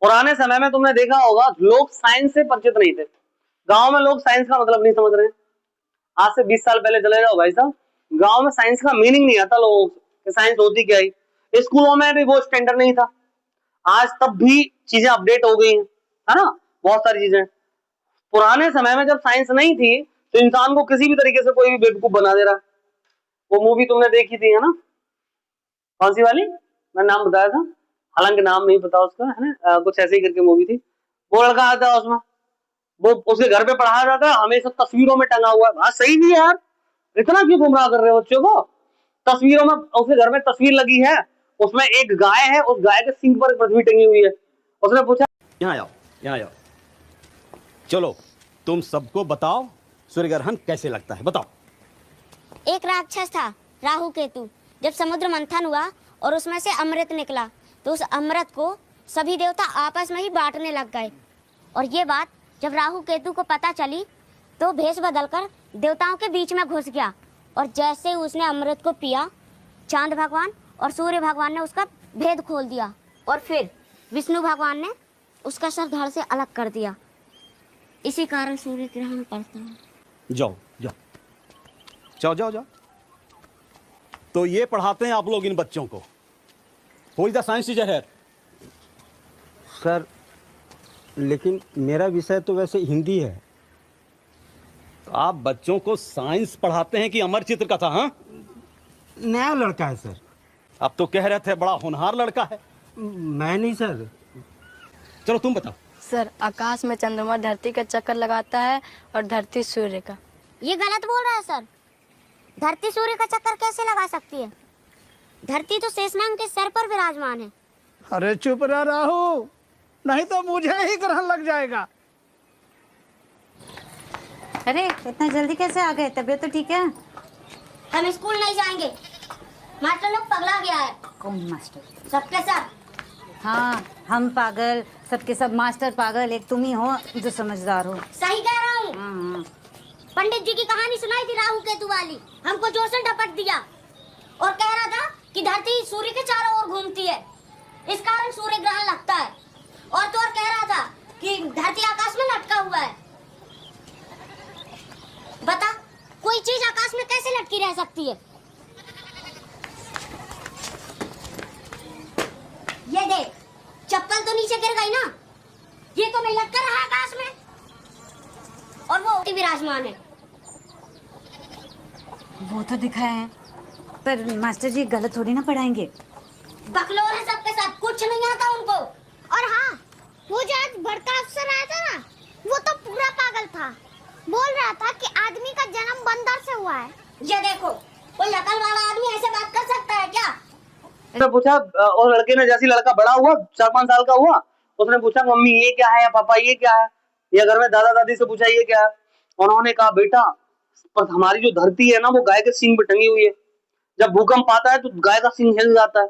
पुराने समय में तुमने देखा होगा लोग साइंस से परिचित नहीं थे। गांव में लोग साइंस का मतलब नहीं समझ रहे हैं। आज से 20 साल पहले चले जाओ भाई साहब, गांव में साइंस का मीनिंग नहीं आता लोगों को कि साइंस होती क्या है। स्कूलों में भी वो स्टैंडर्ड नहीं था। आज तब भी चीजें अपडेट हो गई हैं, है ना, बहुत सारी चीजें। पुराने समय में जब साइंस नहीं थी तो इंसान को किसी भी तरीके से कोई भी बेवकूफ बना दे रहा। वो मूवी तुमने देखी थी, है ना, कौन सी वाली, मैं नाम बताया था, हालांकि नाम नहीं पता उसका, है ना, कुछ ऐसे ही करके मूवी थी। वो लड़का आता है उसमें, वो उसके घर पे पढ़ाया जाता है, हमेशा तस्वीरों में टंगा हुआ है। बात सही नहीं है यार, इतना क्यों गुमराह कर रहे हो बच्चों को। तस्वीरों में, उसके घर में तस्वीर लगी है, उसमें एक गाय है, उस गाय के सींग पर एक तस्वीर टंगी हुई है। उसने पूछा, यहाँ आओ, यहाँ आओ, चलो तुम सबको बताओ सूर्य ग्रहण कैसे लगता है, बताओ। एक राक्षस था राहु केतु। जब समुद्र मंथन हुआ और उसमें से अमृत निकला तो उस अमृत को सभी देवता आपस में ही बांटने लग गए। और ये बात जब राहु केतु को पता चली तो भेष बदलकर देवताओं के बीच में घुस गया। और जैसे उसने अमृत को पिया, चांद भगवान और सूर्य भगवान ने उसका भेद खोल दिया और फिर विष्णु भगवान ने उसका सर धड़ से अलग कर दिया। इसी कारण सूर्य ग्रहण पड़ता है। जाओ जाओ जाओ जाओ जाओ। तो ये पढ़ाते हैं आप लोग इन बच्चों को? Who is the science teacher है? सर लेकिन मेरा विषय तो वैसे हिंदी है। तो आप बच्चों को साइंस पढ़ाते हैं कि अमर चित्र कथा? हाँ, नया लड़का है सर। अब तो कह रहे थे बड़ा होनहार लड़का है। मैं नहीं सर। चलो तुम बताओ। सर आकाश में चंद्रमा धरती का चक्कर लगाता है और धरती सूर्य का। ये गलत बोल रहा है सर। धरती सूर्य का चक्कर कैसे लगा सकती है? धरती तो शेषनाग के सर पर विराजमान है। अरे चुप रह राहु, नहीं तो मुझे ही ग्रहण लग जाएगा। अरे इतना जल्दी कैसे आ गए? तबीयत तो ठीक है? हम स्कूल नहीं जाएंगे, मास्टर लोग पगला गया है। कौन मास्टर? सबके सब। हाँ हम पागल, सबके सब मास्टर पागल, एक तुम ही हो जो समझदार हो। सही कह रहा हूँ। हाँ। पंडित जी की कहानी सुनाई थी राहु केतु वाली, हमको जोर से डपट दिया और कह रहा था कि धरती सूर्य के चारों ओर घूमती है, इस कारण सूर्य ग्रहण लगता है। और तो और कह रहा था कि धरती आकाश में लटका हुआ है। बता, कोई चीज आकाश में कैसे लटकी रह सकती है? ये देख, चप्पल तो नीचे गिर गई ना, ये तो नहीं लटका रहा आकाश में। और वो विराजमान है। वो तो दिखाए हैं, पर मास्टर जी गलत थोड़ी ना पढ़ाएंगे। बकलोल है सबके साथ, कुछ नहीं आता उनको। और हाँ, वो जो आज बड़का अफसर आया था ना, वो तो पूरा पागल था। बोल रहा था कि आदमी का जन्म बंदर से हुआ है। ये देखो, कोई अकल वाला आदमी ऐसे बात कर सकता है क्या? उसने पूछा, और लड़के ने जैसे लड़का बड़ा हुआ, 4-5 साल का हुआ, उसने पूछा मम्मी ये क्या है, या पापा ये क्या है, या घर में दादा दादी से पूछा ये क्या है। उन्होंने कहा बेटा, पर हमारी जो धरती है ना वो गाय के सींग पे टंगी हुई है। जब भूकंप आता है तो गाय का सींग हिल जाता है।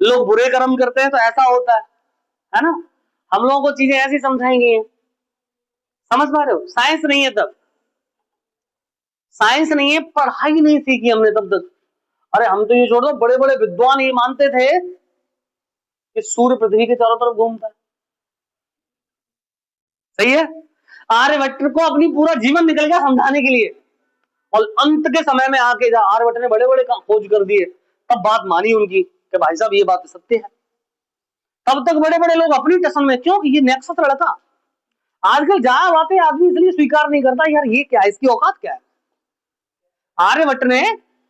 लोग बुरे कर्म करते हैं तो ऐसा होता है ना। हम लोगों को चीजें ऐसी समझाई गई हैं, समझ पा रहे हो। साइंस नहीं है तब, साइंस नहीं है, पढ़ाई नहीं सीखी हमने तब तक। अरे हम तो ये छोड़ दो, बड़े बड़े विद्वान ये मानते थे कि सूर्य पृथ्वी के चारों तरफ घूमता है। सही है। आर्यभट्ट को अपनी पूरा जीवन निकल गया समझाने के लिए, और अंत के समय में आके जब आर्यभट्ट ने बड़े बड़े खोज कर दिए, तब बात मानी उनकी कि भाई साहब ये बात सत्य है। तब तक बड़े बड़े लोग अपनी टसन में, क्यों, ये नेक्सस लड़का। आजकल जहां बातें आदमी इसलिए स्वीकार नहीं करता, यार ये क्या है, इसकी औकात क्या है। आर्यभट्ट ने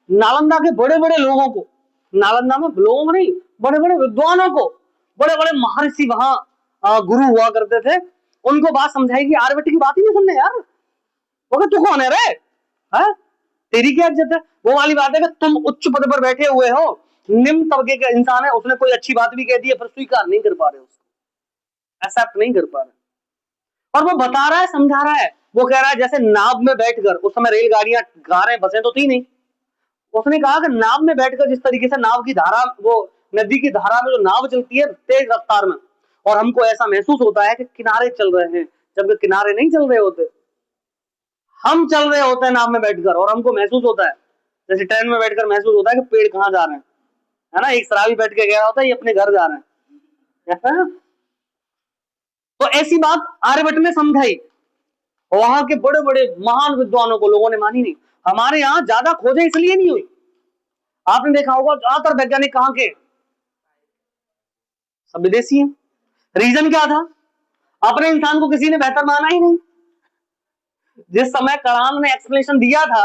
नालंदा के बड़े बड़े लोगों को, नालंदा में लोगों नहीं, बड़े बड़े विद्वानों को, बड़े बड़े महर्षि वहां गुरु हुआ करते थे, उनको बात समझाई कि आर्यभट्ट की बात ही नहीं सुनने यार। वो तू कौन है रे, है? तेरी क्या इज्जत है। वो वाली बात है कि तुम उच्च पद पर बैठे हुए हो, निम्न तबके का इंसान है, उसने कोई अच्छी बात भी कह दी है, पर स्वीकार नहीं कर पा रहे, उसको एक्सेप्ट नहीं कर पा रहे। और वो बता रहा है, समझा रहा है। वो कह रहा है जैसे नाव में बैठकर, उस समय रेलगाड़ियां कारें बसें तो थी नहीं, उसने कहा कि नाव में बैठकर जिस तरीके से नाव की धारा, वो नदी की धारा में जो नाव चलती है तेज रफ्तार में, और हमको ऐसा महसूस होता है कि किनारे चल रहे हैं, जबकि किनारे नहीं चल रहे होते, हम चल रहे होते हैं नाव में बैठकर, और हमको महसूस होता है जैसे ट्रेन में बैठकर महसूस होता है कि पेड़ कहाँ जा रहे हैं, है ना। एक शराबी बैठ के कह रहा होता है ये अपने घर जा रहे हैं। ऐसी बात आर्यभट्ट ने समझाई, वहां के बड़े बड़े महान विद्वानों को लोगों ने मानी नहीं। हमारे यहां ज्यादा खोजें इसलिए नहीं हुई, आपने देखा होगा ज्यादातर वैज्ञानिक कहां के, सब विदेशी हैं। रीजन क्या था? अपने इंसान को किसी ने बेहतर माना ही नहीं। जिस समय कलाम ने एक्सप्लेनेशन दिया था,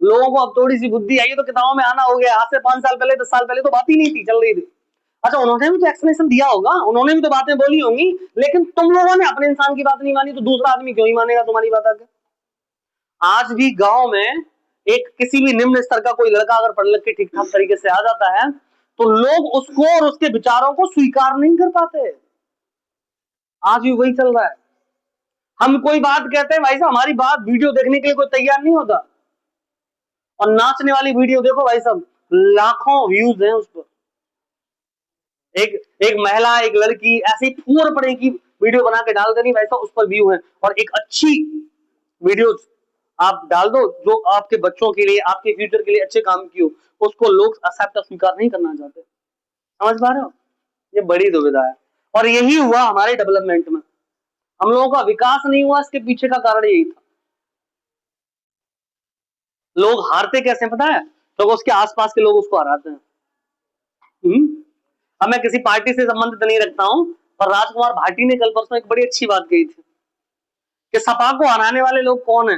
लोगों को अब थोड़ी सी बुद्धि आई तो किताबों में आना हो गया। आज से 5 साल पहले 10 साल पहले तो बात ही नहीं थी, चल रही थी। अच्छा, उन्होंने भी तो एक्सप्लेनेशन दिया होगा, उन्होंने भी तो बातें बोली होंगी, लेकिन तुम लोगों ने अपने इंसान की बात नहीं मानी, तो दूसरा आदमी क्यों ही मानेगा तुम्हारी बात आके? आज भी गांव में एक किसी भी निम्न स्तर का कोई लड़का अगर पढ़ लिख के ठीक ठाक तरीके से आ जाता है, तो लोग उसको और उसके विचारों को स्वीकार नहीं कर पाते। आज भी वही चल रहा है। हम कोई बात कहते हैं, भाई साहब हमारी बात वीडियो देखने के लिए कोई तैयार नहीं होता, और नाचने वाली वीडियो देखो भाई साहब, लाखों व्यूज हैं उस पर। एक महिला, एक लड़की ऐसी फूर पड़े की वीडियो बना के डाल देनी, वैसा उस पर व्यू है। और एक अच्छी वीडियो आप डाल दो जो आपके बच्चों के लिए, आपके फ्यूचर के लिए अच्छे काम की हो, उसको लोग एक्सेप्ट स्वीकार नहीं करना चाहते। समझ पा रहे हो? ये बड़ी दुविधा है, और यही हुआ हमारे डेवलपमेंट में। हम लोगों का विकास नहीं हुआ, इसके पीछे का कारण यही था। लोग हारते कैसे पता है? तो उसके आसपास के लोग उसको हराते हैं। अब मैं किसी पार्टी से संबंधित नहीं रखता हूं, पर राजकुमार भाटी ने कल परसों एक बड़ी अच्छी बात कही थी कि सपा को हराने वाले लोग कौन है।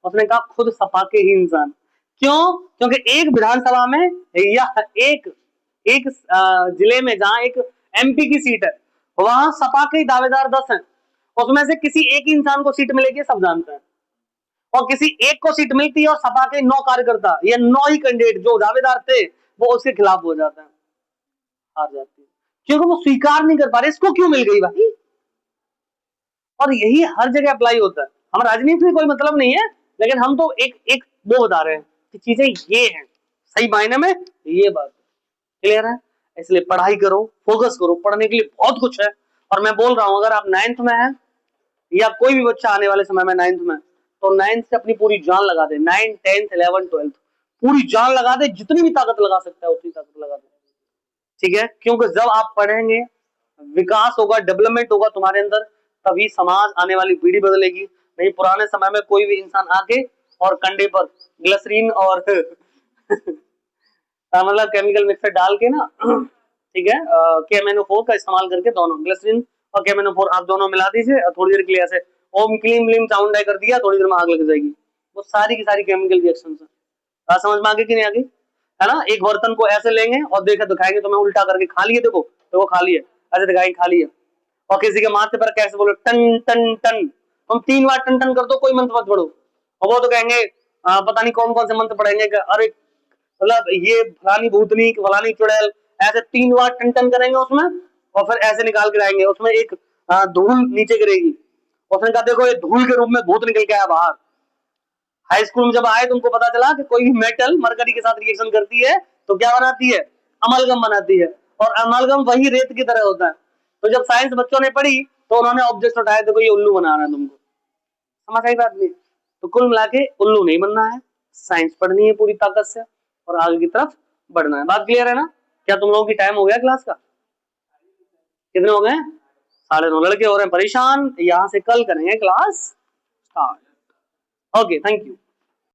उसने कहा खुद सपा के ही इंसान। क्यों? क्योंकि एक विधानसभा में या एक जिले में जहां एक एमपी की सीट है, वहां सपा के दावेदार 10 हैं, उसमें से किसी एक ही इंसान को सीट मिलेगी सब जानते हैं, और किसी एक को सीट मिलती है और सपा के 9 कार्यकर्ता या 9 ही कैंडिडेट जो दावेदार थे वो उसके खिलाफ हो जाते हैं, हार जाती है, क्योंकि वो स्वीकार नहीं कर पा रहे इसको क्यों मिल गई भाई। और यही हर जगह अप्लाई होता है। हम राजनीति में कोई मतलब नहीं है, लेकिन हम तो एक वो बता रहे हैं कि चीजें ये हैं, सही मायने में ये बात क्लियर है। इसलिए पढ़ाई करो, फोकस करो, पढ़ने के लिए बहुत कुछ है। और मैं बोल रहा हूं, अगर आप 9th में हैं या कोई भी बच्चा आने वाले समय में 9th में, तो 9th से अपनी पूरी जान लगा दे। 9, 10, 11, 12 पूरी जान लगा दे, जितनी भी ताकत लगा सकता है उतनी ताकत लगा दे, ठीक है। क्योंकि जब आप पढ़ेंगे, विकास होगा, डेवलपमेंट होगा तुम्हारे अंदर, तभी समाज, आने वाली पीढ़ी बदलेगी। नहीं पुराने समय में कोई भी इंसान आके और कंडे पर ग्लिसरीन और मतलब केमिकल मिक्सर डाल के ना, ठीक है, KMNO4 का इस्तेमाल करके, दोनों ग्लिसरीन और KMNO4 आप दोनों मिला दीजिए, थोड़ी देर के लिए ऐसे ओम क्लीम ब्लीम साउंड डाई कर दिया, थोड़ी देर में आग लग जाएगी। वो सारी की सारी केमिकल रिएक्शन है। बात समझ में आगे कि नहीं आगे? है ना? एक बर्तन को ऐसे लेंगे और देखा दिखाएंगे, तो मैं उल्टा करके खा लिए, देखो तो वो खा लिए, ऐसे दिखाएंगे खा लिए। और किसी के माथे पर कैसे बोलो टन टन टन, तुम 3 बार टन टन कर दो, कोई मंत्र मत पढ़ो, और वो तो कहेंगे पता नहीं कौन कौन से मंत्र पढ़ेंगे, अरे मतलब ये फलानी भूतनी फलानी चुड़ैल, ऐसे 3 बार टन टन करेंगे उसमें, और फिर ऐसे निकाल के आएंगे, उसमें एक धूल नीचे गिरेगी, उसने कहा देखो ये धूल के रूप में भूत निकल के आया बाहर। हाई स्कूल में जब आए तो उनको पता चला कि कोई भी मेटल मरकरी के साथ रिएक्शन करती है तो क्या बनाती है? अमलगम बनाती है, और अमलगम वही रेत की तरह होता है। तो जब साइंस बच्चों ने पढ़ी तो उन्होंने ऑब्जेक्ट उठाए, देखो ये उल्लू बना रहा है तुमको। समझ आई बात नहीं? तो कुल मिला के उल्लू नहीं बनना है, साइंस पढ़नी है पूरी ताकत से और आगे की तरफ बढ़ना है। बात क्लियर है ना? क्या तुम लोगों की टाइम हो गया क्लास का? कितने हो गए? 9:30। लड़के हो रहे हैं परेशान, यहां से कल करेंगे class start. Okay, thank you.